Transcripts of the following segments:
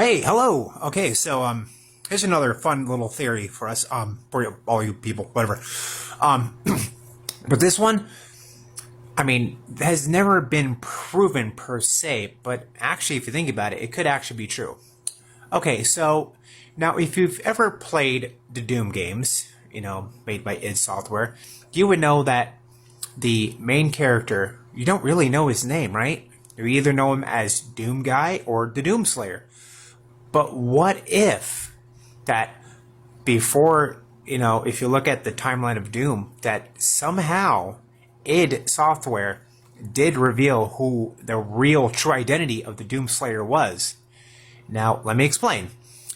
Hey, hello. Okay, so here's another fun little theory for us, for all you people, whatever. Um, but this one, I mean, has never been proven per se, but actually, if you think about it, it could actually be true. Okay, so now if you've ever played the Doom games, made by id Software, you would know that the main character, you don't really know his name, right? You either know him as Doom Guy or the Doom Slayer. But what if that before, if you look at the timeline of Doom, that somehow id Software did reveal who the real true identity of the Doom Slayer was? Now, let me explain.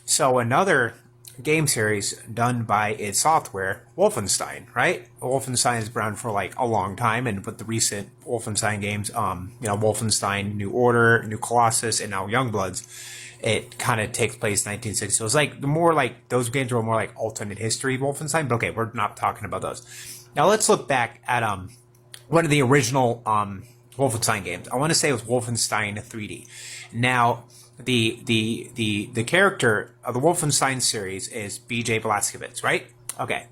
So another game series done by id Software, Wolfenstein, right? Wolfenstein has been around for like a long time, and with the recent Wolfenstein games, Wolfenstein New Order, New Colossus, and now Youngbloods, it kind of takes place in 1960. So it's like more like those games were more like alternate history Wolfenstein. But okay, we're not talking about those. Now let's look back at one of the original Wolfenstein games. I want to say it was Wolfenstein 3D. Now the character of the Wolfenstein series is B.J. Blazkowicz, right? Okay.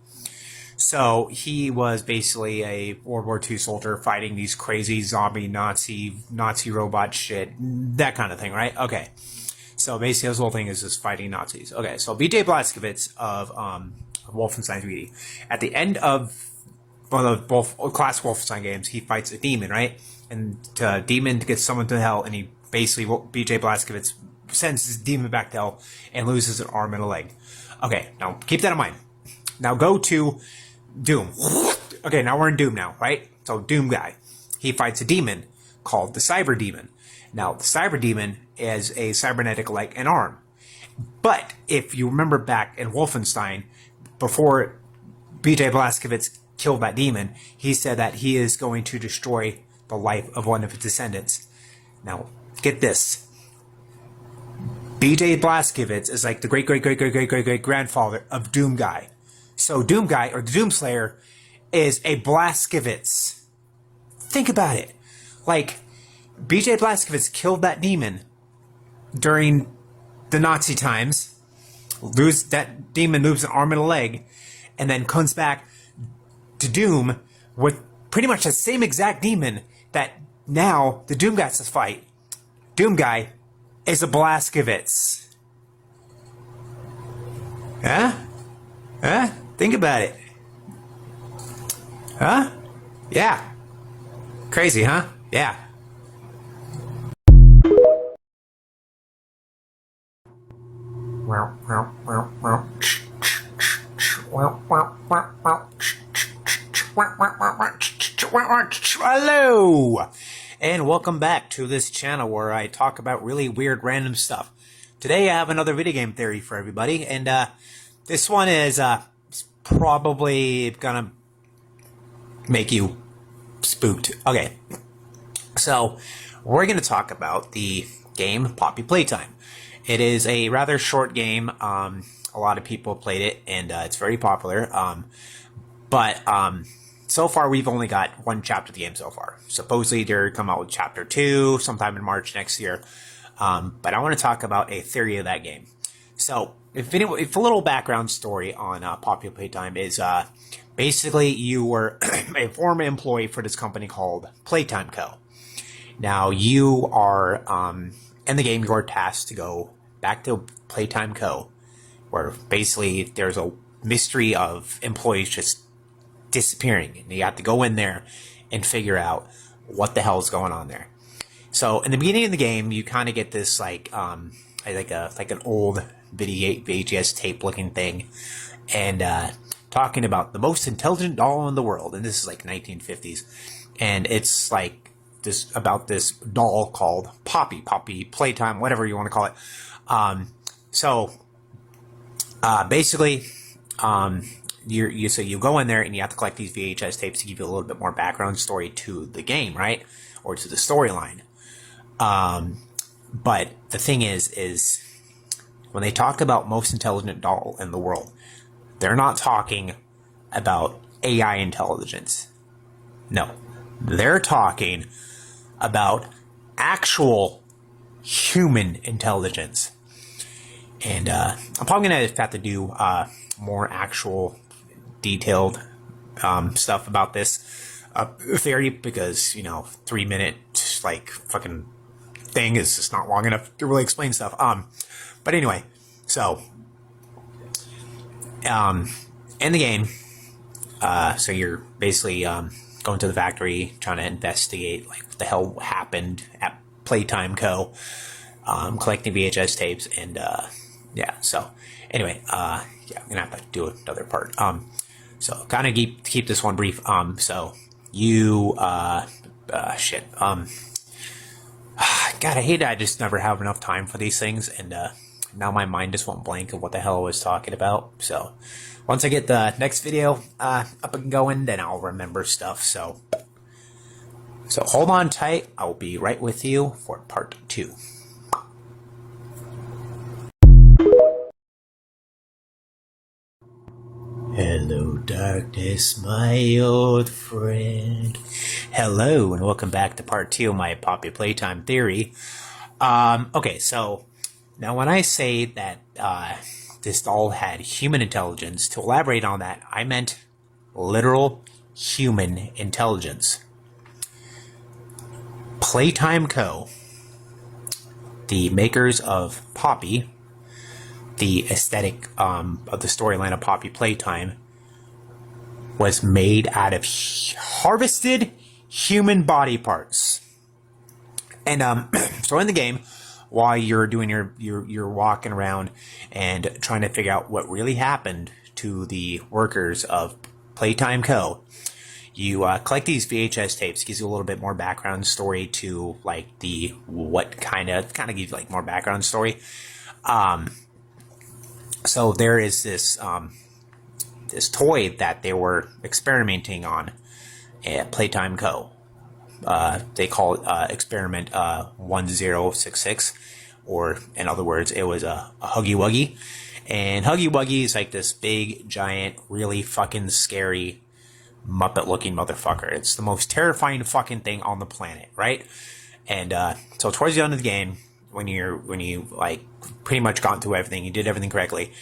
So he was basically a World War II soldier fighting these crazy zombie Nazi robot shit, that kind of thing, right? Okay. So basically, his whole thing is just fighting Nazis. Okay, so B.J. Blazkowicz of Wolfenstein 3D. At the end of one of the both classic Wolfenstein games, he fights a demon, right? And demon gets summoned to hell, and he basically, B.J. Blazkowicz sends his demon back to hell and loses an arm and a leg. Okay, now keep that in mind. Now go to Doom. Okay, now we're in Doom now, right? So Doom Guy. He fights a demon called the Cyber Demon. Now, the Cyber Demon is a cybernetic leg and arm. But if you remember back in Wolfenstein, before B.J. Blazkowicz killed that demon, he said that he is going to destroy the life of one of his descendants. Now, get this. B.J. Blazkowicz is like the great-great-great-great-great-great-grandfather of Doom Guy. So Doom Guy, or the Doom Slayer, is a Blazkowicz. Think about it. Like, B.J. Blazkowicz killed that demon during the Nazi times. That demon loses an arm and a leg, and then comes back to Doom with pretty much the same exact demon that now the Doom Guy has to fight. Doom Guy is a Blazkowicz. Huh? Huh? Think about it. Huh? Yeah. Crazy, huh? Yeah. Hello, and welcome back to this channel where I talk about really weird random stuff. Today I have another video game theory for everybody, and this one is probably gonna make you spooked. Okay, so we're gonna talk about the game Poppy Playtime. It is a rather short game. A lot of people played it, and it's very popular. But so far, we've only got one chapter of the game so far. Supposedly, they're come out with chapter 2 sometime in March next year. But I want to talk about a theory of that game. So, if a little background story on Poppy Playtime is basically you were a former employee for this company called Playtime Co. Now, you are in the game, you are tasked to go back to Playtime Co., where basically there's a mystery of employees just disappearing, and you have to go in there and figure out what the hell is going on there. So in the beginning of the game, you kind of get this like an old VHS tape looking thing, and talking about the most intelligent doll in the world, and this is like 1950s, and it's like about this doll called Poppy Playtime, whatever you want to call it. Basically, you go in there and you have to collect these VHS tapes to give you a little bit more background story to the game, right, or to the storyline. But the thing is when they talk about most intelligent doll in the world, they're not talking about AI intelligence. No, they're talking about actual human intelligence. And I'm probably going to have to do more actual detailed stuff about this theory, because, 3 minute, like, fucking thing is just not long enough to really explain stuff. But anyway, so, in the game, so you're basically going to the factory, trying to investigate, like, what the hell happened at Playtime Co., collecting VHS tapes, and, yeah, so, anyway, yeah, I'm gonna have to do another part. So, kind of keep this one brief. So, you, shit, God, I hate it. I just never have enough time for these things, and now my mind just went blank of what the hell I was talking about. So, once I get the next video up and going, then I'll remember stuff. So hold on tight. I'll be right with you for part 2. Hello, darkness, my old friend. Hello, and welcome back to part 2 of my Poppy Playtime theory. Okay, so now when I say that this doll had human intelligence, to elaborate on that, I meant literal human intelligence. Playtime Co., the makers of Poppy, the aesthetic of the storyline of Poppy Playtime, was made out of harvested human body parts. And so in the game, while you're doing you're walking around and trying to figure out what really happened to the workers of Playtime Co., you collect these VHS tapes. Gives you a little bit more background story to, like, the what kind of gives you, like, more background story. So there is this this toy that they were experimenting on at Playtime Co. They call it Experiment 1066, or in other words, it was a Huggy Wuggy. And Huggy Wuggy is like this big, giant, really fucking scary Muppet-looking motherfucker. It's the most terrifying fucking thing on the planet, right? And so towards the end of the game, when you like pretty much gotten through everything, you did everything correctly,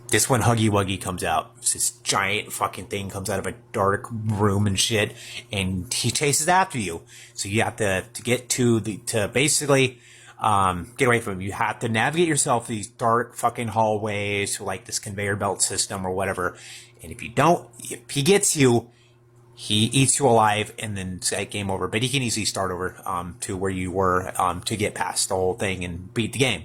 this one Huggy Wuggy comes out. It's this giant fucking thing, comes out of a dark room and shit, and he chases after you. So you have to get to basically get away from him. You have to navigate yourself these dark fucking hallways, like this conveyor belt system or whatever. And if he gets you, he eats you alive, and then it's like game over. But he can easily start over to where you were to get past the whole thing and beat the game.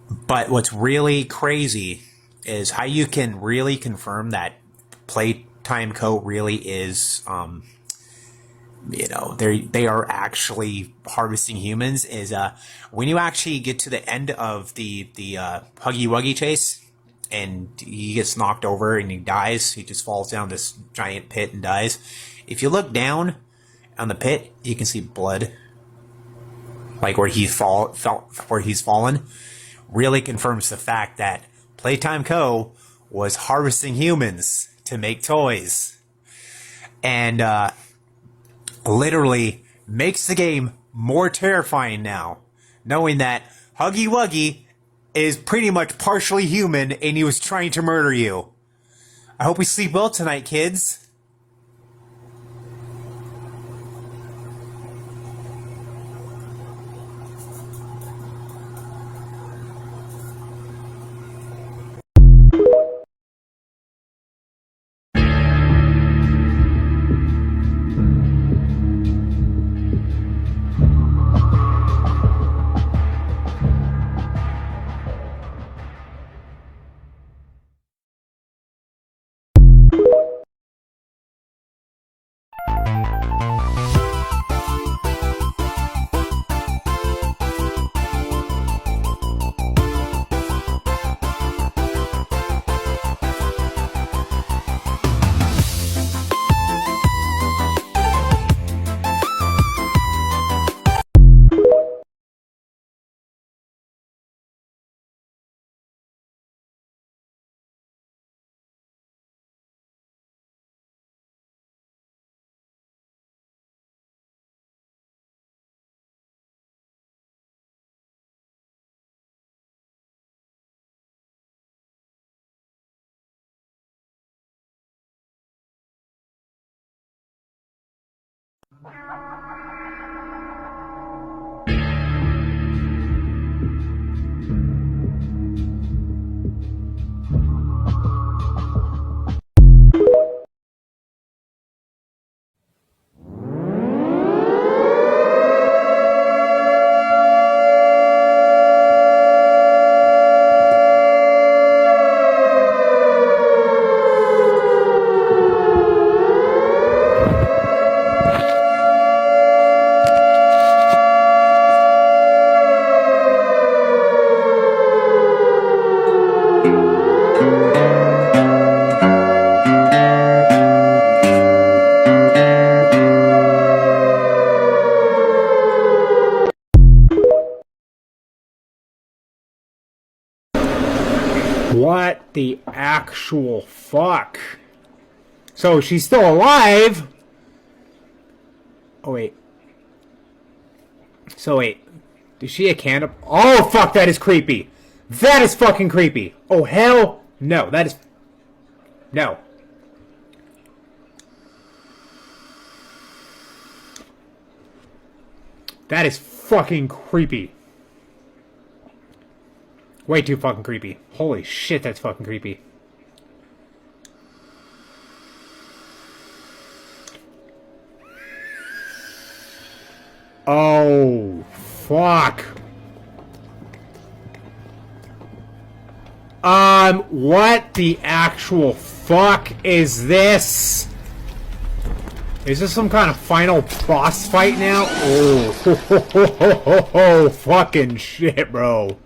But what's really crazy is how you can really confirm that Playtime Co. really is, they are actually harvesting humans. Is when you actually get to the end of the Huggy Wuggy chase, and he gets knocked over and he dies. He just falls down this giant pit and dies. If you look down on the pit, you can see blood, like where he's fallen. Really confirms the fact that Playtime Co. was harvesting humans to make toys, and literally makes the game more terrifying now, knowing that Huggy Wuggy is pretty much partially human and he was trying to murder you. I hope you sleep well tonight, kids. What the actual fuck? So she's still alive? Oh wait. So wait. Is she a cannibal? Oh fuck, that is creepy. That is fucking creepy. Oh hell no. That is... No. That is fucking creepy. Way too fucking creepy. Holy shit, that's fucking creepy. Oh, fuck. What the actual fuck is this? Is this some kind of final boss fight now? Oh, fucking shit, bro.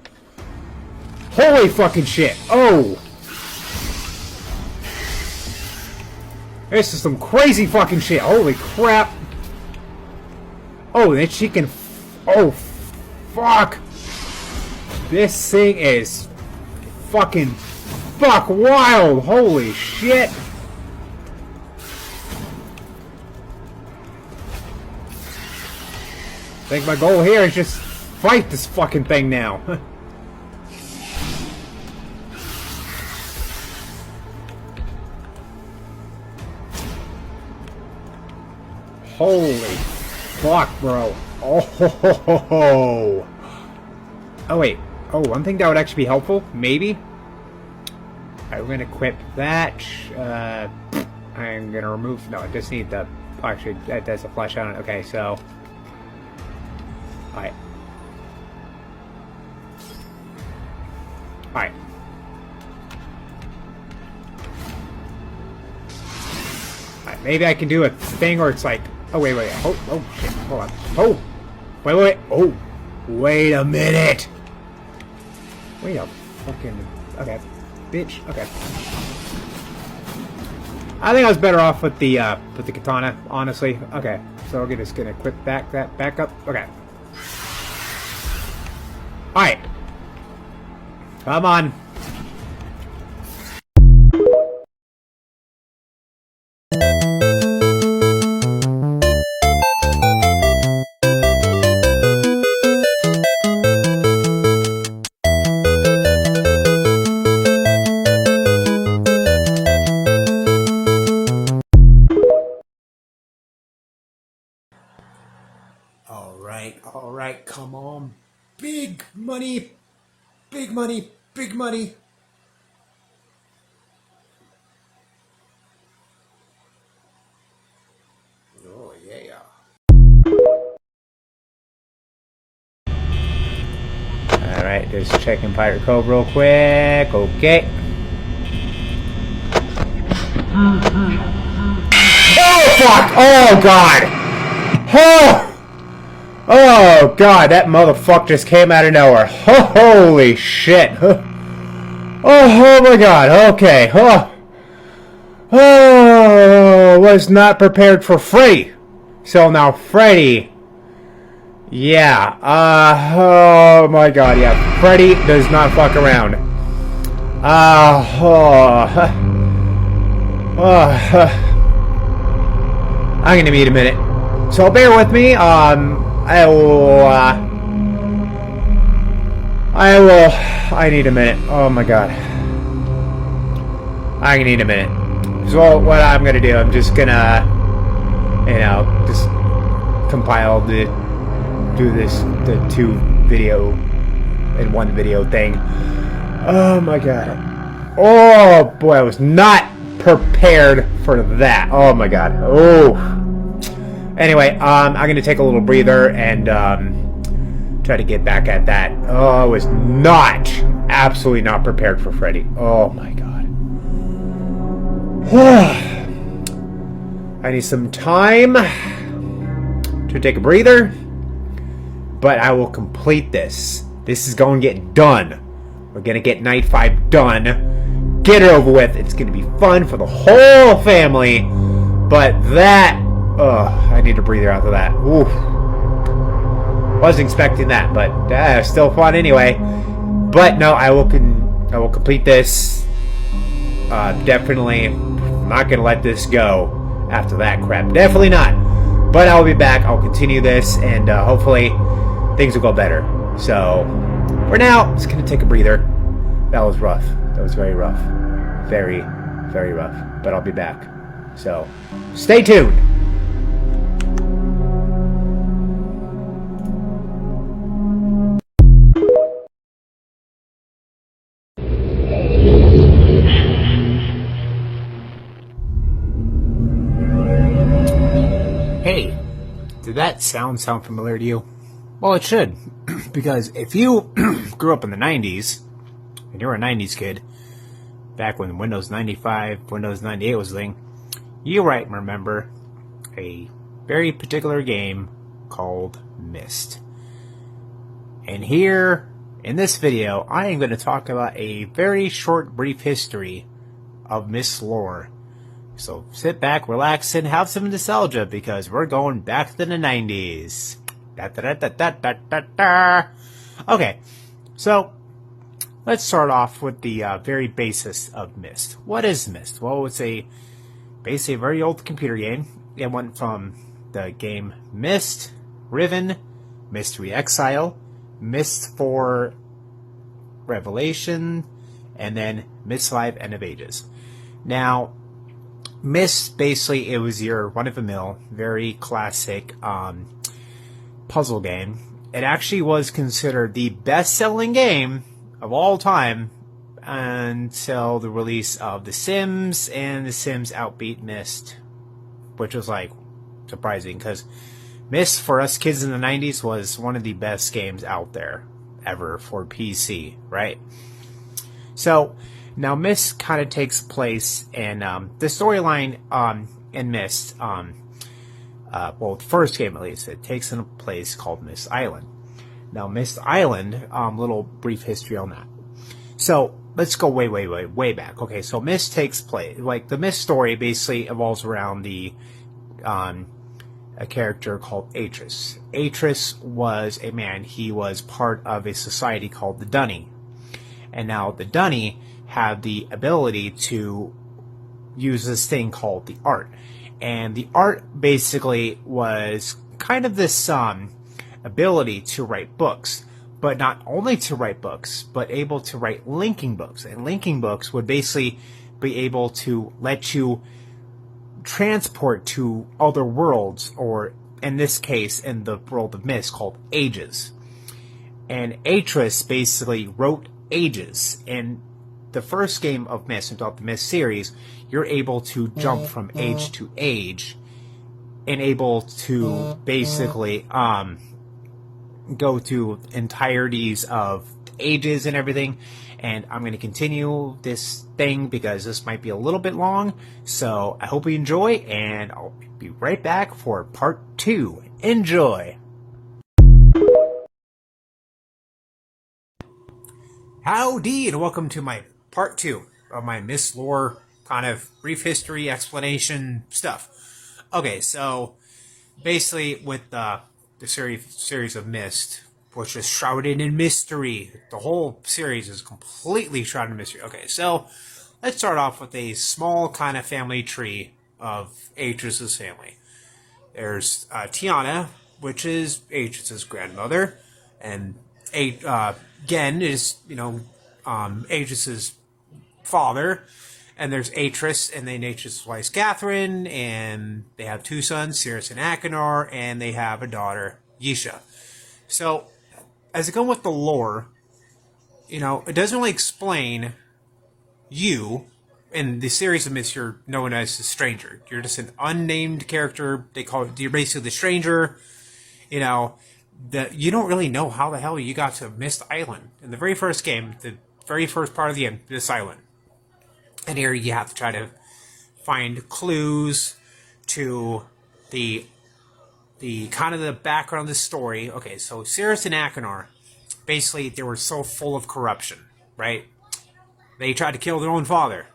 Holy fucking shit. Oh. This is some crazy fucking shit. Holy crap. Oh, that she can... Oh, fuck. This thing is fucking fuck wild. Holy shit. I think my goal here is just fight this fucking thing now. Holy fuck, bro. Oh, oh wait. Oh, one thing that would actually be helpful, maybe. Alright, we're gonna equip that. I'm gonna remove... No, I just need the... Actually, that does a flash on it. Okay, so... Alright. Alright. Alright, maybe I can do a thing where it's like... Oh, wait. Oh, shit. Hold on. Oh! Wait. Oh! Wait a minute! Wait a fucking... Okay. Bitch. Okay. I think I was better off with the katana, honestly. Okay. So we're just gonna equip that back up. Okay. Alright. Come on. Alright, come on. Big money. Big money. Big money. Oh, yeah. Alright, just checking Pirate Cove real quick. Okay. Oh, fuck! Oh, God! Oh! Oh, God, that motherfucker just came out of nowhere. Holy shit. Oh my God, okay. Oh, was not prepared for Freddy. So now Freddy. Yeah, oh my God, yeah. Freddy does not fuck around. I'm gonna need a minute. So bear with me, I need a minute. Oh my God. I need a minute. So what I'm gonna do, I'm just gonna, just compile the two video in one video thing. Oh my god. Oh boy, I was not prepared for that. Oh my god. Oh. Anyway, I'm gonna take a little breather and try to get back at that. Oh, I was absolutely not prepared for Freddy. Oh my god. I need some time to take a breather, but I will complete this. This is going to get done. We're going to get Night 5 done. Get it over with. It's going to be fun for the whole family. But that... I need a breather after that. Oof. Wasn't expecting that, but still fun anyway. But no, I will complete this. Definitely not going to let this go after that crap. Definitely not. But I'll be back. I'll continue this, and hopefully things will go better. So, for now, just going to take a breather. That was rough. That was very rough. Very, very rough. But I'll be back. So, stay tuned. Hey, did that sound familiar to you? Well, it should, because if you grew up in the 90s, and you're a 90s kid, back when Windows 95, Windows 98 was a thing, you might remember a very particular game called Myst. And here, in this video, I am going to talk about a very short, brief history of Myst lore. So sit back, relax, and have some nostalgia, because we're going back to the 90s. Okay, so let's start off with the very basis of Myst. What is Myst? Well, it's basically a very old computer game. It went from the game Myst, Riven, Mystery Exile, Myst 4 Revelation, and then Myst Live End of Ages. Now, Myst, basically, it was your run-of-the-mill, very classic puzzle game. It actually was considered the best-selling game of all time until the release of The Sims, and The Sims outbeat Myst, which was, like, surprising, because Myst, for us kids in the 90s, was one of the best games out there ever for PC, right? So, now Myst kind of takes place in the storyline in Myst. Well, the first game at least, it takes in a place called Myst Island. Now, Myst Island, little brief history on that. So let's go way back. Okay, so Myst takes place, like the Myst story basically evolves around a character called Atris. Atris was a man. He was part of a society called the Dunny, and now the Dunny had the ability to use this thing called the art. And the art basically was kind of this ability to write books. But not only to write books, but able to write linking books. And linking books would basically be able to let you transport to other worlds, or in this case, in the world of Myst, called Ages. And Atris basically wrote Ages. And the first game of Myst, throughout the Myst series, you're able to jump from age to age and able to basically go to entireties of ages and everything. And I'm going to continue this thing because this might be a little bit long. So I hope you enjoy, and I'll be right back for part 2. Enjoy! Howdy, and welcome to my part 2 of my Myst lore kind of brief history explanation stuff. Okay, so basically with the series of Myst, which is shrouded in mystery. The whole series is completely shrouded in mystery. Okay, so let's start off with a small kind of family tree of Atris's family. There's Tiana, which is Atris's grandmother, and Gen is, Atris's father, And there's Atris, and then Atris' wife Catherine, and they have 2 sons, Sirius and Achenar, and they have a daughter, Yisha. So, as it goes with the lore, it doesn't really explain you. In the series of myths, you're known as the Stranger. You're just an unnamed character. They call it, you're basically the Stranger. That you don't really know how the hell you got to Mist Island. In the very first game, the very first part of the game, this island. And here you have to try to find clues to the kind of the background of the story. Okay, so Sirius and Achenar, basically they were so full of corruption, right? They tried to kill their own father.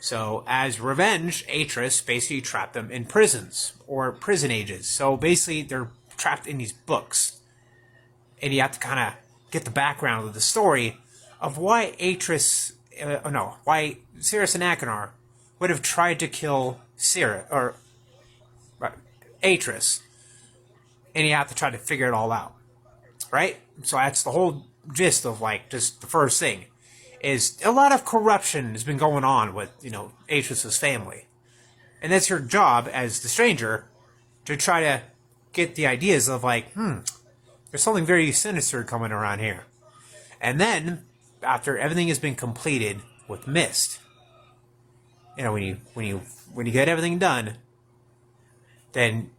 So as revenge, Atris basically trapped them in prisons or prison ages. So basically they're trapped in these books. And you have to kind of get the background of the story of why why Sirius and Achenar would have tried to kill Atris, and you have to try to figure it all out, right? So that's the whole gist of just the first thing, is a lot of corruption has been going on with Atris's family, and that's your job as the Stranger to try to get the ideas of there's something very sinister coming around here, and then after everything has been completed with Mist, when you get everything done, then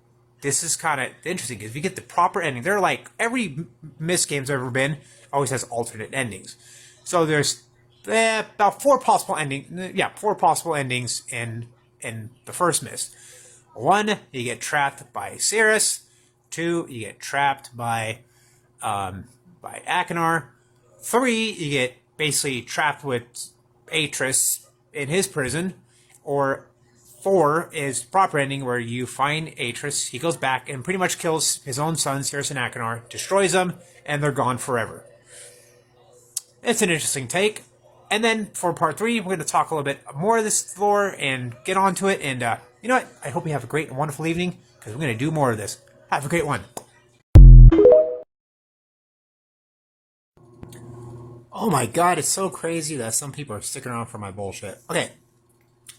this is kind of interesting because if you get the proper ending, they're every Mist game's ever been always has alternate endings. So there's about 4 possible endings. Yeah, 4 possible endings in the first Mist. 1, you get trapped by Sirius. 2, you get trapped by Achenar. 3, you get basically trapped with Atris in his prison. Or 4 is proper ending where you find Atris, he goes back and pretty much kills his own sons, Sirius and Achenar, destroys them, and they're gone forever. It's an interesting take. And then for part 3, we're going to talk a little bit more of this lore and get onto it. And you know what? I hope you have a great and wonderful evening because we're going to do more of this. Have a great one. Oh my god, it's so crazy that some people are sticking around for my bullshit. Okay.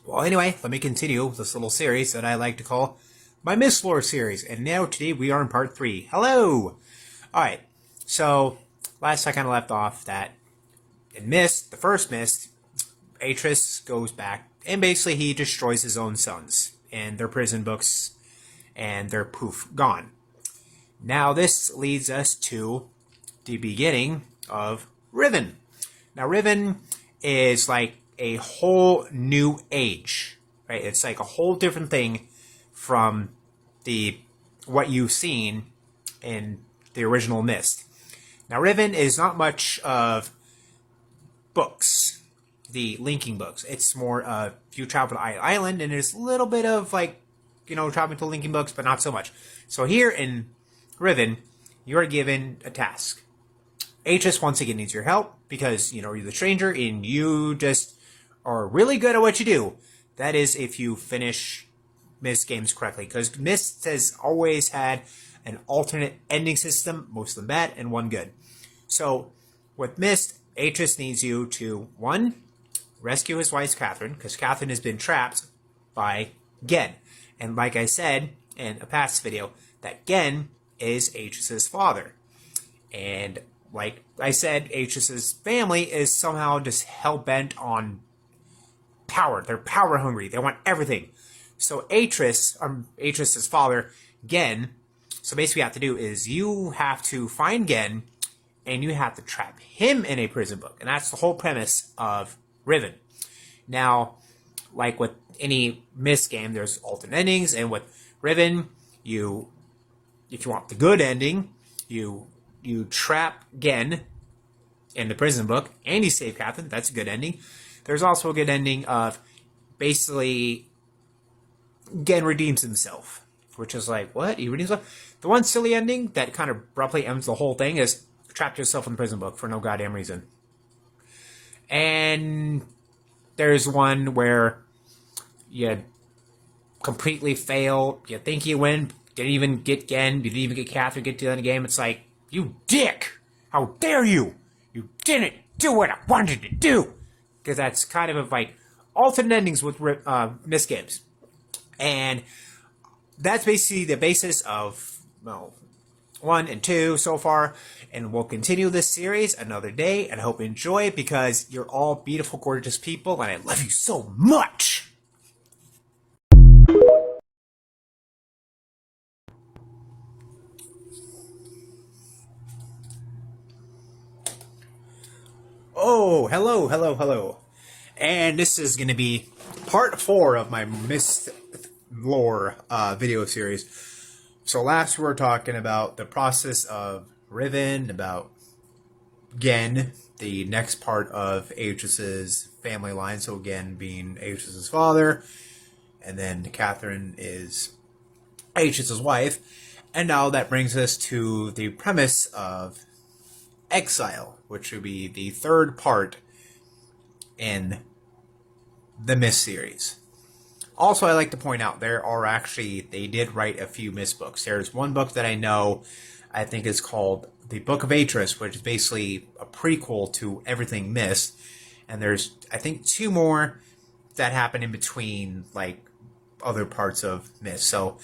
Well, anyway, let me continue this little series that I like to call my Mist Lore series. And now, today, we are in part 3. Hello! Alright, so, last I kind of left off that in Mist, the first Mist, Atris goes back, and basically he destroys his own sons and their prison books, and they're poof, gone. Now, this leads us to the beginning of Riven. Now, Riven is a whole new age, right? It's a whole different thing from what you've seen in the original Mist. Now, Riven is not much of books, the linking books. It's more of you travel to Island, and there's a little bit of traveling to linking books, but not so much. So here in Riven, you are given a task. Atris once again needs your help because you're the Stranger and you just are really good at what you do. That is if you finish Mist games correctly, because Mist has always had an alternate ending system, most of them bad and one good. So with Mist, Atris needs you to 1, rescue his wife Catherine, because Catherine has been trapped by Gen. And like I said in a past video, that Gen is Atris's father. And like I said, Atris's family is somehow just hell-bent on power. They're power hungry. They want everything. So Atris's father, Gen, so basically what you have to do is you have to find Gen and you have to trap him in a prison book. And that's the whole premise of Riven. Now, like with any Mist game, there's alternate endings, and with Riven, if you want the good ending, you trap Gen in the prison book, and you save Catherine. That's a good ending. There's also a good ending of basically Gen redeems himself, which is what? He redeems himself? The one silly ending that kind of abruptly ends the whole thing is trapped yourself in the prison book for no goddamn reason. And there's one where you completely fail. You think you win, didn't even get Gen, you didn't even get Catherine, get to the end of the game. It's you dick! How dare you! You didn't do what I wanted to do! Because that's kind of alternate endings with Miss games. And that's basically the basis of, well, 1 and 2 so far, and we'll continue this series another day, and I hope you enjoy it because you're all beautiful, gorgeous people, and I love you so much! Oh, hello, hello, hello. And this is going to be part 4 of my Mist lore video series. So last we were talking about the process of Riven, about Gen, the next part of Aegis's family line, so Gen being Aegis's father, and then Catherine is Aegis's wife, and now that brings us to the premise of Exile, which would be the third part in the Mist series. Also, I like to point out they did write a few Mist books. There's one book that I know, I think is called The Book of Atris, which is basically a prequel to everything Mist. And there's, I think, 2 more that happen in between, like, other parts of Mist. So,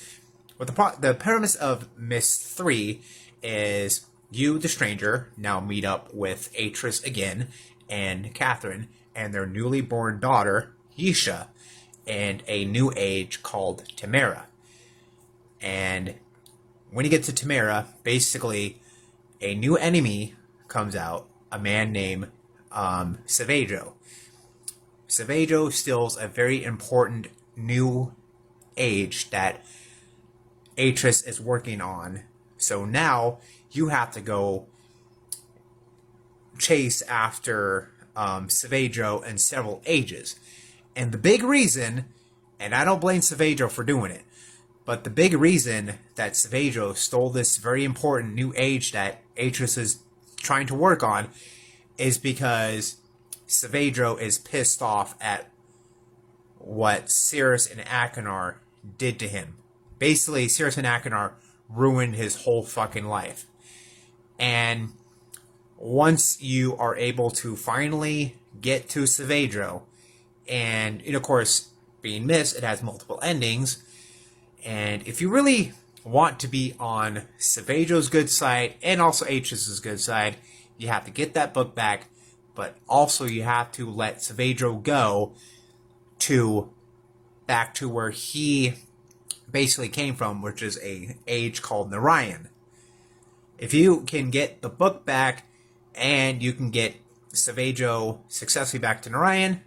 what the premise of Mist 3 is you, the stranger, now meet up with Atris again, and Catherine, and their newly born daughter, Yisha, and a new age called Tamara. And when you get to Tamara, basically a new enemy comes out, a man named Savajo. Savajo steals a very important new age that Atris is working on. So now you have to go chase after Savajo and several ages. And the big reason, and I don't blame Savajo for doing it, but the big reason that Savajo stole this very important new age that Atris is trying to work on is because Savajo is pissed off at what Cirrus and Achenar did to him. Basically, Cirrus and Achenar ruined his whole fucking life. And once you are able to finally get to Savajo, and of course, being Mist, it has multiple endings. And if you really want to be on Savajo's good side and also Atris's good side, you have to get that book back. But also you have to let Savajo go back to where he basically came from, which is a age called Narayan. If you can get the book back and you can get Savajo successfully back to Narayan,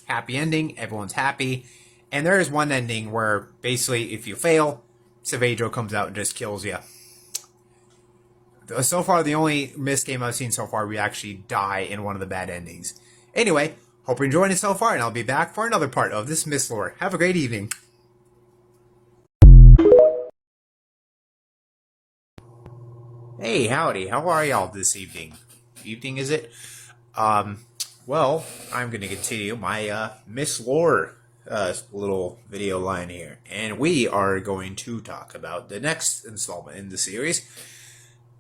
happy ending, everyone's happy. And there is one ending where basically if you fail, Savajo comes out and just kills you. So far, the only Mist game I've seen so far, we actually die in one of the bad endings. Anyway, hope you're enjoying it so far, and I'll be back for another part of this Mist lore. Have a great evening. Hey, howdy. How are y'all this evening? Evening, is it? Well, I'm going to continue my Mist lore little video line here. And we are going to talk about the next installment in the series,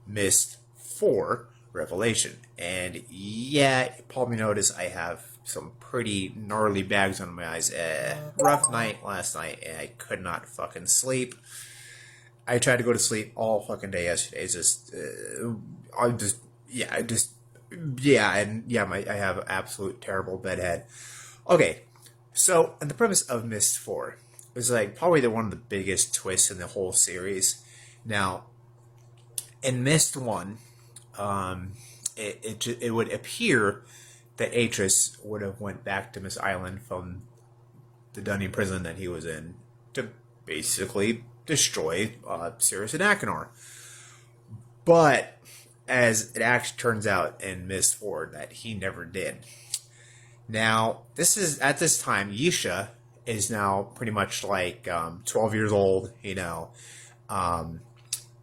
Mist 4 Revelation. And yeah, you probably notice I have some pretty gnarly bags under my eyes. Rough night last night, and I could not fucking sleep. I tried to go to sleep all fucking day yesterday. It's just, I have an absolute terrible bedhead. Okay, so, and the premise of Mist 4 is like probably one of the biggest twists in the whole series. Now, in Mist 1, it would appear that Atris would have went back to Mist Island from the Dunning prison that he was in to basically destroy Cirrus and Achenar. But as it actually turns out in Mist 4 that he never did. Now, this is at this time, Yisha is now pretty much like 12 years old,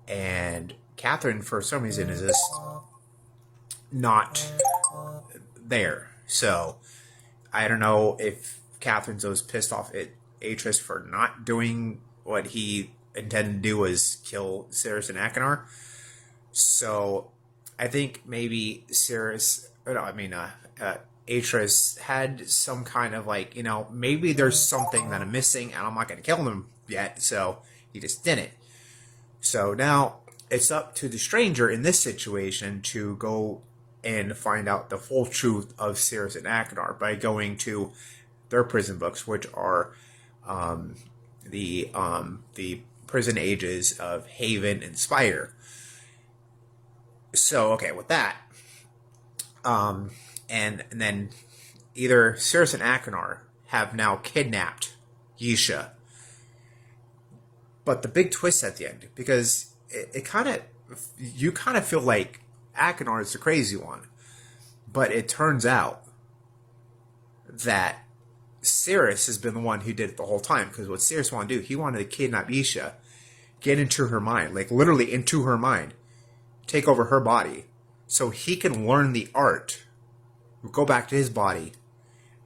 and Catherine, for some reason, is just not there. So, I don't know if Catherine's always pissed off at Atris for not doing what he intended to do, was kill Cirrus and Achenar. So, I think maybe Atreus had some kind of like, maybe there's something that I'm missing and I'm not going to kill him yet, so he just didn't. So now it's up to the stranger in this situation to go and find out the full truth of Cirrus and Achenar by going to their prison books, which are the prison ages of Haven and Spire. So, okay, with that, and then either Cirrus and Achenar have now kidnapped Yisha. But the big twist at the end, because you kind of feel like Achenar is the crazy one, but it turns out that Cirrus has been the one who did it the whole time, because what Cirrus wanted to do, he wanted to kidnap Yisha, get into her mind, like literally into her mind, take over her body, so he can learn the art, go back to his body,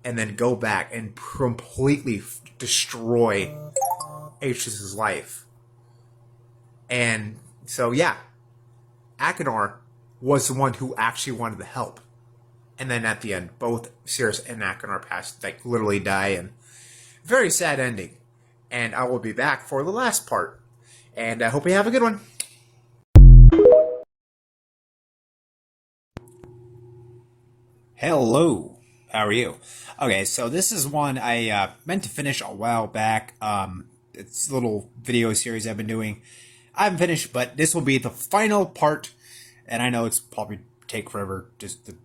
and then go back and completely destroy Atreus' life. And so, yeah, Achenar was the one who actually wanted the help. And then at the end, both Cirrus and Achenar passed, like literally die, and very sad ending. And I will be back for the last part. And I hope you have a good one. Hello. How are you? Okay, so this is one I meant to finish a while back. It's a little video series I've been doing. I haven't finished, but this will be the final part. And I know it's probably take forever just to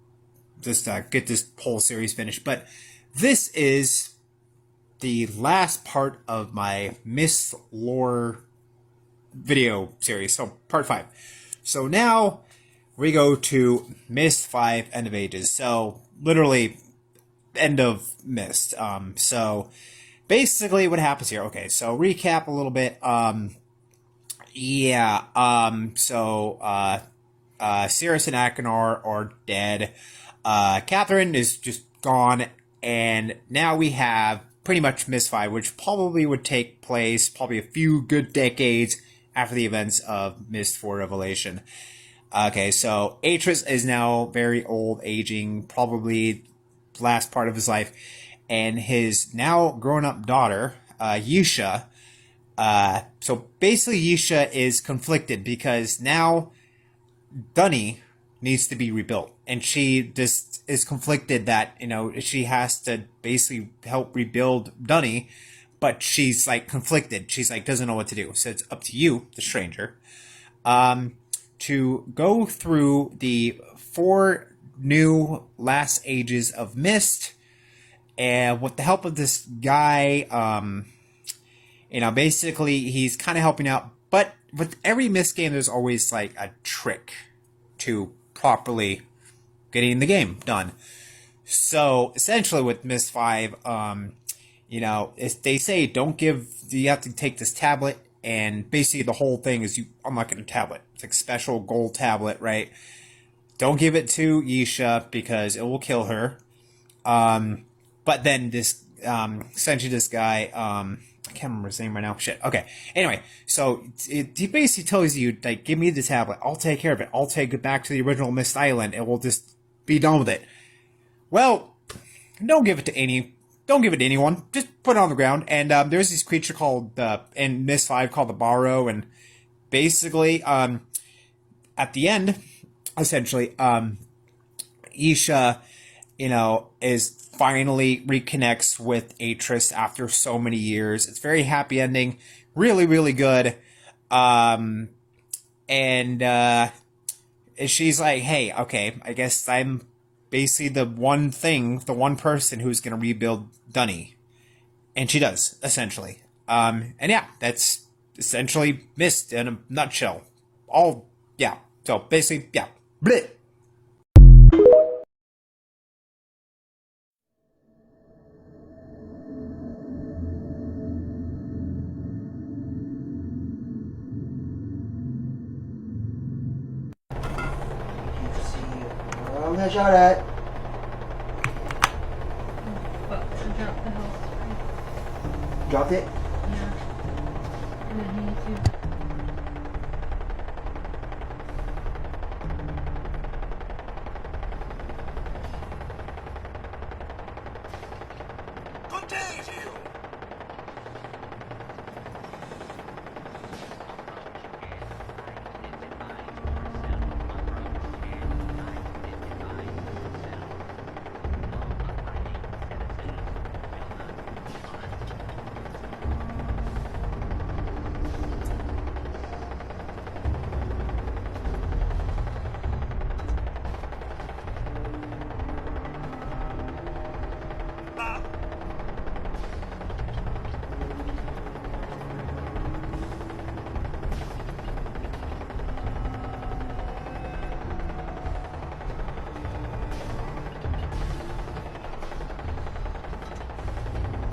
get this whole series finished. But this is the last part of my Myth Lore video series. So, part 5. So now we go to Myst 5, End of Ages. So, literally, end of Myst. So, basically what happens here. Okay, so recap a little bit. Cirrus and Achenar are dead. Catherine is just gone, and now we have pretty much Myst 5, which probably would take place probably a few good decades after the events of Myst 4 Revelation. Okay, so Atreus is now very old, aging, probably last part of his life, and his now grown-up daughter, Yisha. So basically Yisha is conflicted because now Dunny needs to be rebuilt, and she just is conflicted that, she has to basically help rebuild Dunny, but she's like conflicted. She's like, doesn't know what to do. So it's up to you, the stranger, to go through the 4 new last ages of Myst, and with the help of this guy, basically he's kind of helping out. But with every Myst game, there's always like a trick to properly getting the game done. So essentially with Myst 5, they say you have to take this tablet, and basically the whole thing is you unlock a tablet. It's like special gold tablet, right? Don't give it to Yisha because it will kill her. But then this, essentially this guy, I can't remember his name right now. Shit. Okay. Anyway, so he basically tells you, like, give me the tablet. I'll take care of it. I'll take it back to the original Myst Island, and we'll just be done with it. Well, don't give it to anyone. Just put it on the ground. And there's this creature called in Myst 5 called the Barrow, and basically, at the end, essentially, Yisha, is finally reconnects with Atreus after so many years. It's very happy ending, really, really good. And she's like, hey, okay, I guess I'm basically the one person who's going to rebuild Dunny. And she does, essentially. And yeah, that's essentially Myst in a nutshell. So basically, yeah. Bleh. Shot at. What? I dropped the health spray. Dropped it? Yeah. And then he needs to. Save you!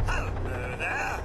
Hello there.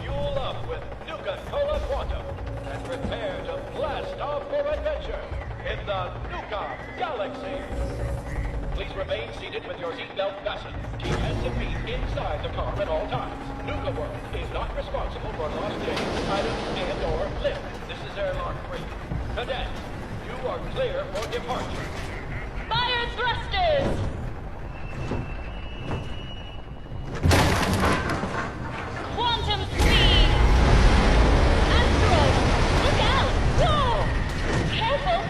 Fuel up with Nuka-Cola Quantum and prepare to blast off for adventure in the Nuka Galaxy. Please remain seated with your seatbelt fastened. Keep hands and feet inside the car at all times. Nuka World is not responsible for lost things, items, and/or lift. This is airlock free. Cadets, you are clear for departure. Fire thrusters! Quantum speed! Asteroid! Look out! Whoa! Careful!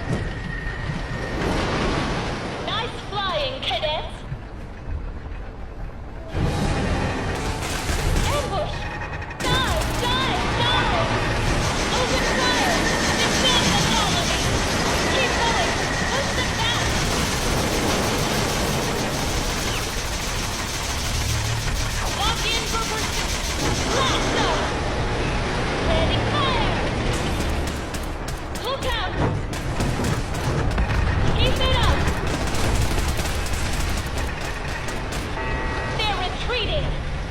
Nice flying, cadets! Ambush! Dive! Dive! Dive! Open fire! Defend the colony! Keep going! Push them back! Lock in for pursuit! Blast off! Ready, fire! Look out! Keep it up! They're retreating!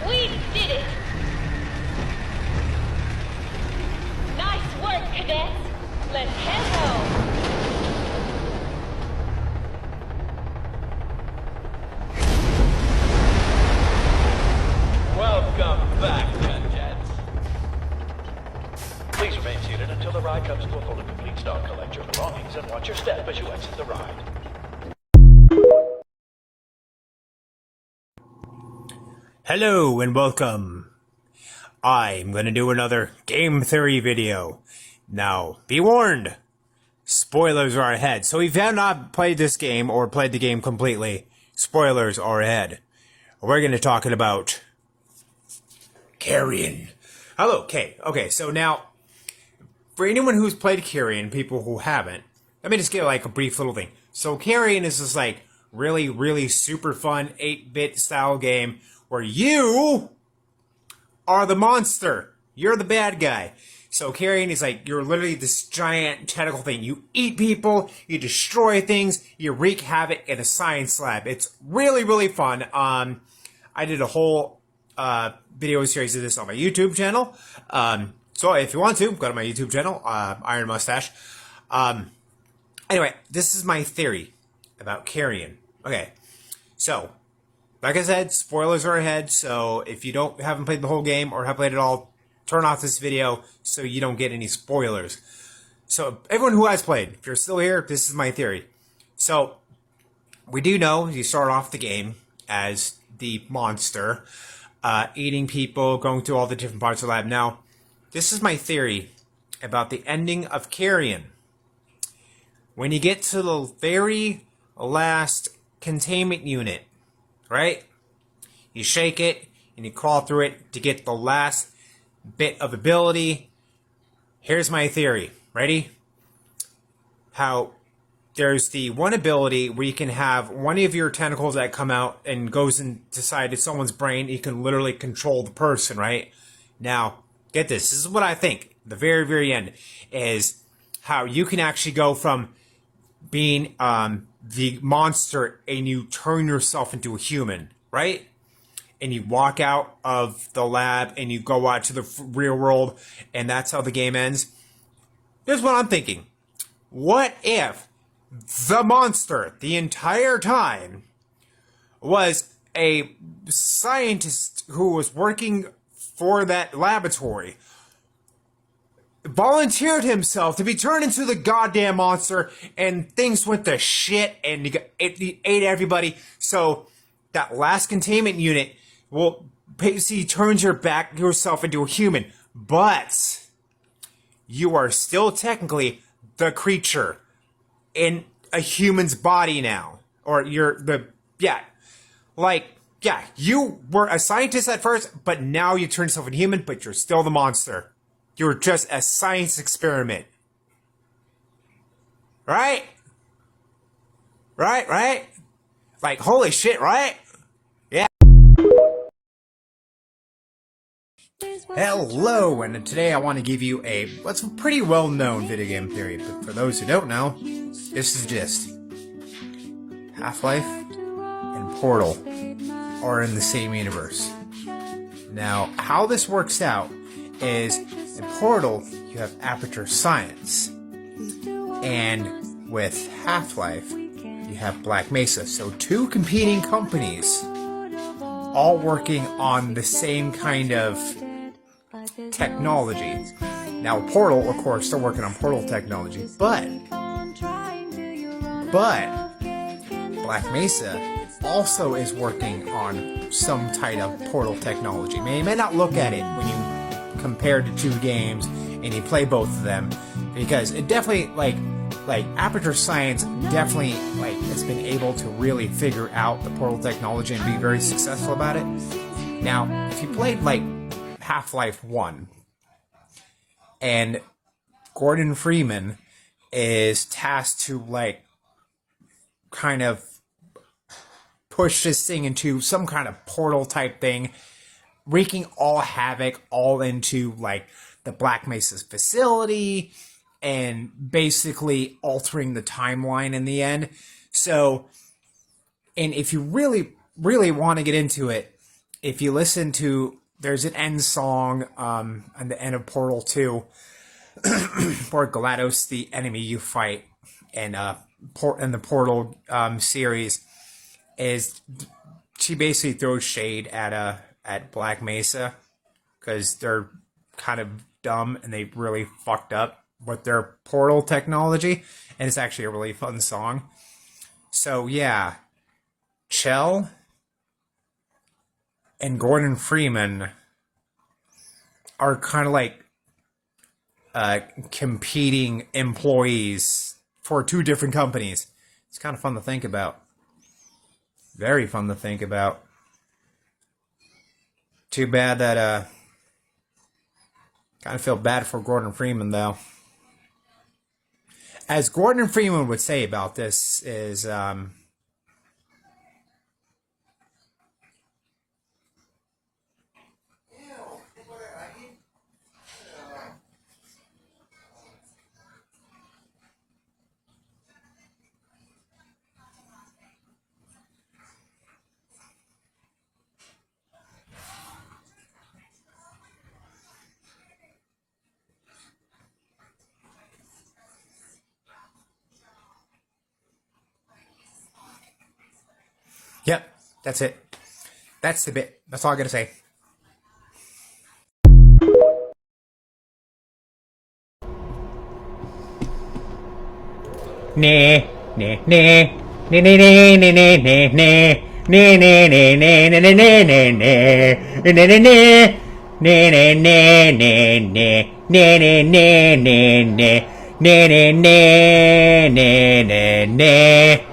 We did it! Nice work, cadets! Let's head home! Welcome back, cadets. Please remain seated until the ride comes to a full and complete stop. Collect your belongings and watch your step as you exit the ride. Hello and welcome. I'm going to do another game theory video. Now, be warned, spoilers are ahead. So if you have not played this game or played the game completely, spoilers are ahead. We're going to talk about Carrion. Hello, Kay. Okay, so now, for anyone who's played Carrion, people who haven't, let me just give like a brief little thing. So Carrion is this like really, really super fun 8-bit style game where you are the monster. You're the bad guy. So Carrion is like, you're literally this giant tentacle thing. You eat people, you destroy things, you wreak havoc in a science lab. It's really, really fun. I did a whole video series of this on my YouTube channel. So if you want to, go to my YouTube channel, Iron Mustache. Anyway, this is my theory about Carrion. Okay, so like I said, spoilers are ahead. So if you haven't played the whole game or have played it all, turn off this video so you don't get any spoilers. So everyone who has played, if you're still here, this is my theory. So we do know you start off the game as the monster, eating people, going through all the different parts of the lab. Now, this is my theory about the ending of Carrion. When you get to the very last containment unit, right? You shake it and you crawl through it to get the last bit of ability. Here's my theory. Ready? How there's the one ability where you can have one of your tentacles that come out and goes inside someone's brain. You can literally control the person, right? Now, get this. This is what I think. The very, very end is how you can actually go from being the monster and you turn yourself into a human, right? And you walk out of the lab and you go out to the real world, and that's how the game ends. Here's what I'm thinking. What if the monster the entire time was a scientist who was working for that laboratory, volunteered himself to be turned into the goddamn monster, and things went to shit and it ate everybody? So that last containment unit will basically turns yourself into a human, but you are still technically the creature in a human's body now. Or you were a scientist at first, but now you turn yourself into a human, but you're still the monster. You're just a science experiment. Right? Right? Like, holy shit, right? Yeah. Hello, and today I want to give you what's a pretty well-known video game theory, but for those who don't know, this is just Half-Life and Portal are in the same universe. Now, how this works out is in Portal, you have Aperture Science, and with Half-Life, you have Black Mesa. So two competing companies all working on the same kind of technology. Now, Portal, of course, they're working on Portal technology, but Black Mesa also is working on some type of Portal technology. You may not look at it when you compare the two games and you play both of them, because it definitely, like Aperture Science definitely, has been able to really figure out the Portal technology and be very successful about it. Now, if you played, Half-Life 1, and Gordon Freeman is tasked to, kind of push this thing into some kind of portal type thing, wreaking all havoc all into, the Black Mesa's facility, and basically altering the timeline in the end. So, and if you really, really want to get into it, if you listen to, there's an end song at the end of Portal 2 for GLaDOS, the enemy you fight in the Portal series, is she basically throws shade at Black Mesa because they're kind of dumb and they really fucked up with their Portal technology, and it's actually a really fun song. So yeah, Chell and Gordon Freeman are kind of competing employees for two different companies. It's kind of fun to think about. Very fun to think about. Too bad that kind of feel bad for Gordon Freeman, though. As Gordon Freeman would say about this is yep, that's it. That's the bit. That's all I gotta say. Nah, nah, nah, nah, nah, nah, nah, nah, nah, nah, nah, nah, nah, nah, nah, nah, nah, nah, nah, nah. Na na na na na na na na na na na na na na na na.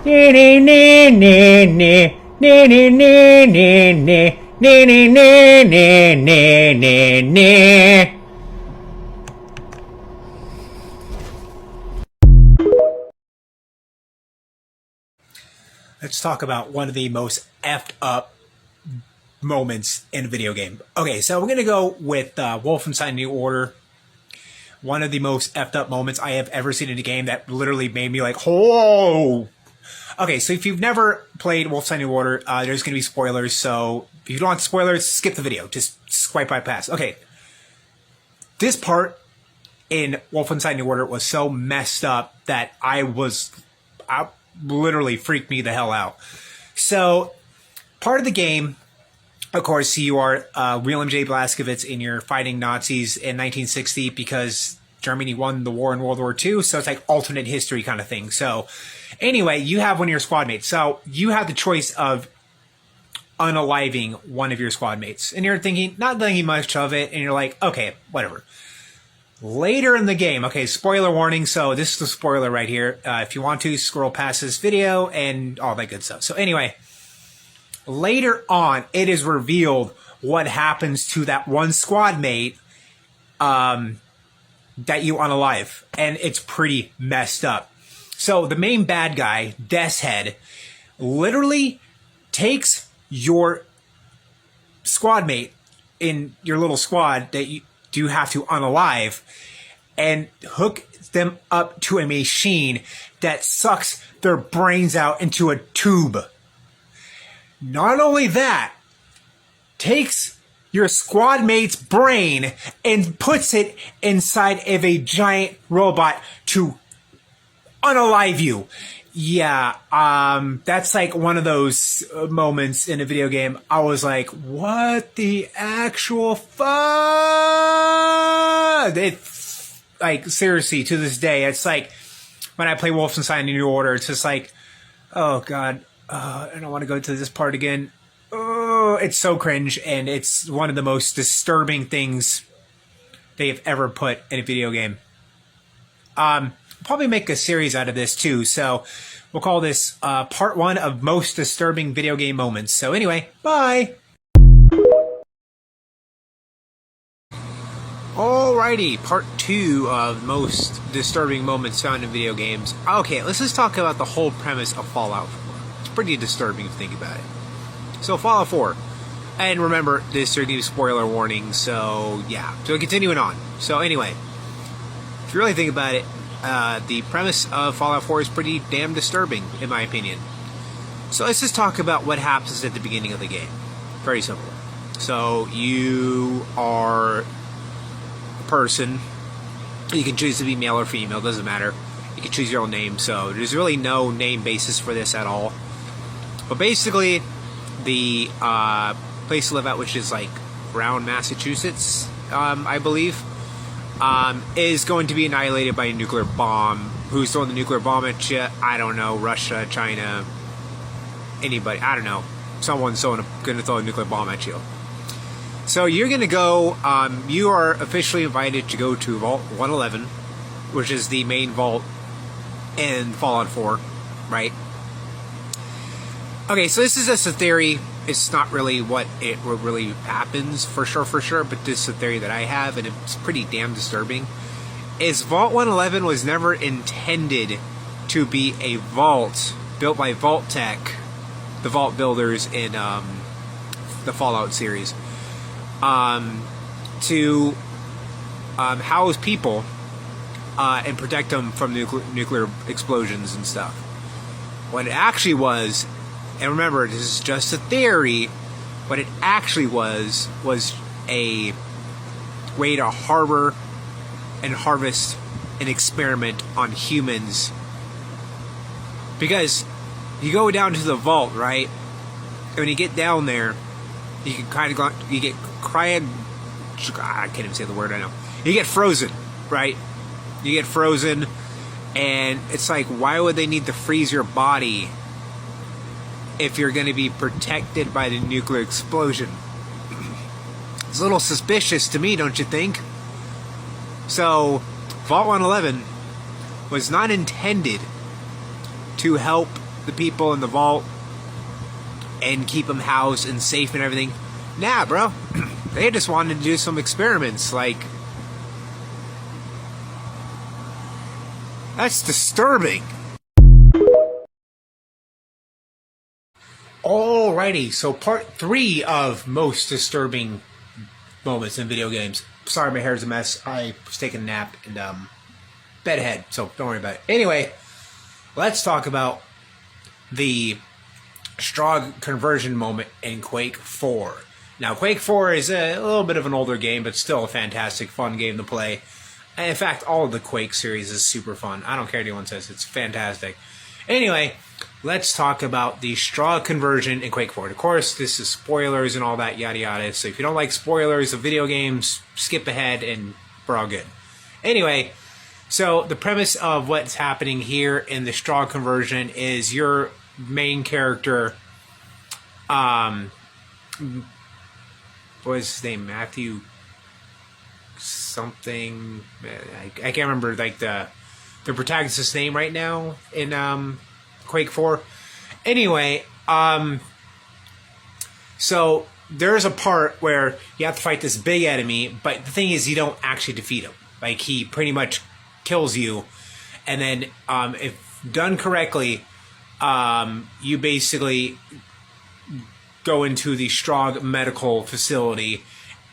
Na na na na na na na na na na Nee, nee, nee, nee, nee, nee, nee. Let's talk about one of the most effed up moments in a video game. Okay, so we're gonna go with Wolfenstein New Order. One of the most effed up moments I have ever seen in a game that literally made me like, whoa! Okay, so if you've never played Wolfenstein New Order, there's gonna be spoilers, so if you don't want spoilers, skip the video. Just swipe right past. Okay. This part in Wolfenstein New Order was so messed up that I literally freaked me the hell out. So, part of the game, of course, you are William J. Blazkowicz and you're fighting Nazis in 1960 because Germany won the war in World War II, so it's like alternate history kind of thing. So, anyway, you have one of your squad mates. So, you have the choice of unaliving one of your squad mates. And you're not thinking much of it, and you're like, okay, whatever. Later in the game, okay, spoiler warning, so this is the spoiler right here. If you want to, scroll past this video and all that good stuff. So anyway, later on, it is revealed what happens to that one squad mate that you unalive. And it's pretty messed up. So the main bad guy, Death's Head, literally takes your squad mate in your little squad that you do have to unalive and hook them up to a machine that sucks their brains out into a tube. Not only that, takes your squad mate's brain and puts it inside of a giant robot to unalive you. Yeah, that's like one of those moments in a video game. I was like, what the actual fuck? It's like, seriously, to this day, it's like when I play Wolfenstein New Order, it's just like, oh god, I don't want to go to this part again. Oh, it's so cringe, and it's one of the most disturbing things they have ever put in a video game. Probably make a series out of this too, so we'll call this part 1 of most disturbing video game moments. So anyway, bye! Alrighty, part 2 of most disturbing moments found in video games. Okay, let's just talk about the whole premise of Fallout 4. It's pretty disturbing if you think about it. So Fallout 4, and remember, this is going to be spoiler warning, so yeah. So continuing on. So anyway, if you really think about it, the premise of Fallout 4 is pretty damn disturbing, in my opinion. So let's just talk about what happens at the beginning of the game. Very simple. So you are a person. You can choose to be male or female, doesn't matter. You can choose your own name, so there's really no name basis for this at all. But basically, the place to live at, which is like Brown, Massachusetts, I believe, is going to be annihilated by a nuclear bomb. Who's throwing the nuclear bomb at you? I don't know. Russia, China, anybody. I don't know. Someone's going to throw a nuclear bomb at you. So you're going to go, you are officially invited to go to Vault 111, which is the main vault in Fallout 4, right? Okay, so this is just a theory. It's not really what really happens for sure, but this is a theory that I have, and it's pretty damn disturbing. Is Vault 111 was never intended to be a vault built by Vault Tech, the vault builders in the Fallout series, to house people and protect them from nuclear explosions and stuff. What it actually was, and remember, this is just a theory, what it actually was a way to harbor and harvest an experiment on humans. Because you go down to the vault, right? And when you get down there, you can kind of you get I can't even say the word, I know. You get frozen, right? You get frozen, and it's like, why would they need to freeze your body if you're going to be protected by the nuclear explosion? It's a little suspicious to me, don't you think? So, Vault 111 was not intended to help the people in the vault and keep them housed and safe and everything. Nah, bro. They just wanted to do some experiments, like... That's disturbing. Alrighty, so part 3 of most disturbing moments in video games. Sorry, my hair's a mess. I was taking a nap and bedhead, so don't worry about it. Anyway, let's talk about the Strogg conversion moment in Quake 4. Now, Quake 4 is a little bit of an older game, but still a fantastic, fun game to play. And in fact, all of the Quake series is super fun. I don't care what anyone says. It's fantastic. Anyway, let's talk about the Strogg conversion in Quake 4. Of course, this is spoilers and all that, yada yada. So if you don't like spoilers of video games, skip ahead and we're all good. Anyway, so the premise of what's happening here in the Strogg conversion is your main character, what was his name? Matthew something. I can't remember like the protagonist's name right now in Quake 4. Anyway, so there's a part where you have to fight this big enemy, but the thing is you don't actually defeat him. Like, he pretty much kills you, and then if done correctly, you basically go into the Strogg medical facility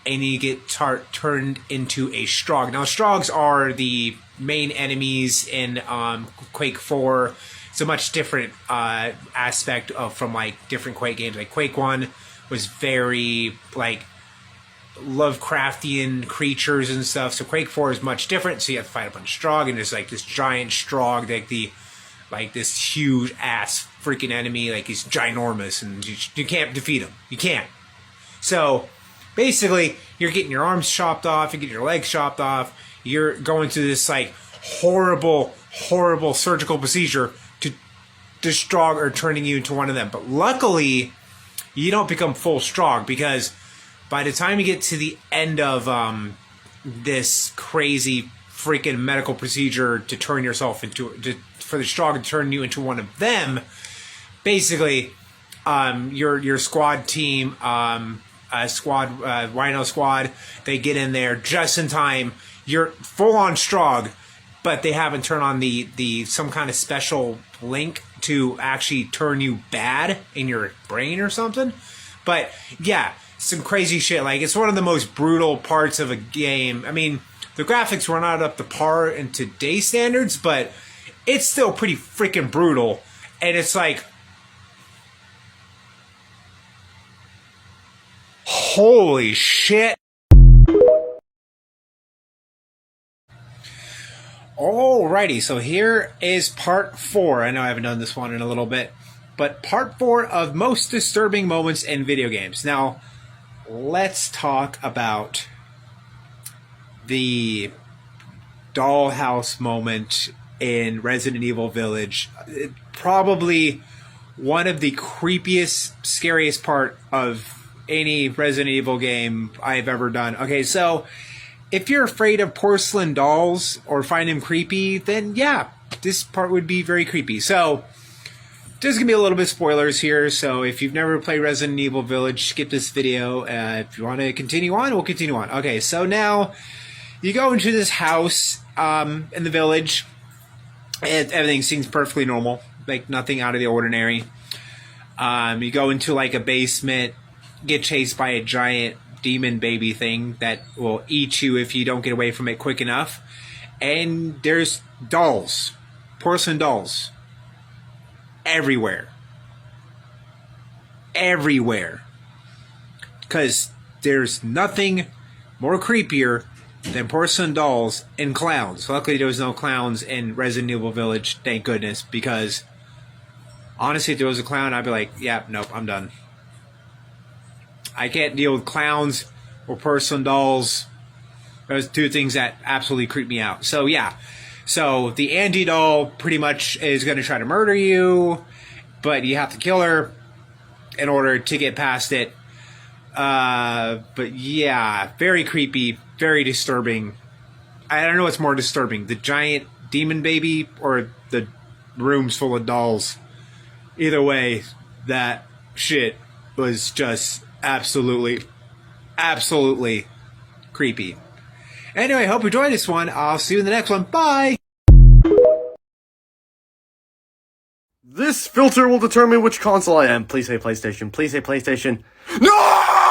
and you get turned into a Strogg. Now, Stroggs are the main enemies in Quake 4. It's a much different aspect from like different Quake games. Like Quake 1 was very like Lovecraftian creatures and stuff. So Quake 4 is much different. So you have to fight a bunch of Strogg, and there's like this giant Strogg, like this huge ass freaking enemy. Like, he's ginormous, and you can't defeat him. You can't. So basically, you're getting your arms chopped off, you're getting your legs chopped off, you're going through this like horrible surgical procedure to Strogg are turning you into one of them. But luckily, you don't become full Strogg, because by the time you get to the end of this crazy freaking medical procedure to turn yourself into, for the Strogg to turn you into one of them, basically, your squad team, Rhino squad, they get in there just in time. You're full on Strogg, but they haven't turned on the some kind of special link to actually turn you bad in your brain or something. But yeah, some crazy shit. Like, it's one of the most brutal parts of a game. I mean, the graphics were not up to par in today's standards, but it's still pretty freaking brutal. And it's like, holy shit. Alrighty, so here is part 4. I know I haven't done this one in a little bit, but part 4 of most disturbing moments in video games. Now, let's talk about the dollhouse moment in Resident Evil Village. Probably one of the creepiest, scariest part of any Resident Evil game I've ever done. Okay, so if you're afraid of porcelain dolls or find them creepy, then yeah, this part would be very creepy. So there's going to be a little bit of spoilers here, so if you've never played Resident Evil Village, skip this video. If you want to continue on, we'll continue on. Okay, so now you go into this house in the village, and everything seems perfectly normal, like nothing out of the ordinary. You go into like a basement, get chased by a giant demon baby thing that will eat you if you don't get away from it quick enough. And there's dolls, porcelain dolls, everywhere. Because there's nothing more creepier than porcelain dolls and clowns. Luckily, there was no clowns in Resident Evil Village, thank goodness, because honestly, if there was a clown, I'd be like, yeah, nope, I'm done. I can't deal with clowns or porcelain dolls. Those two things that absolutely creep me out. So yeah, so the Angie doll pretty much is going to try to murder you, but you have to kill her in order to get past it. But yeah, very creepy, very disturbing. I don't know what's more disturbing, the giant demon baby or the rooms full of dolls. Either way, that shit was just absolutely absolutely creepy. Anyway, hope you enjoyed this one. I'll see you in the next one. Bye! This filter will determine which console I am. Please say PlayStation. Please say PlayStation. No!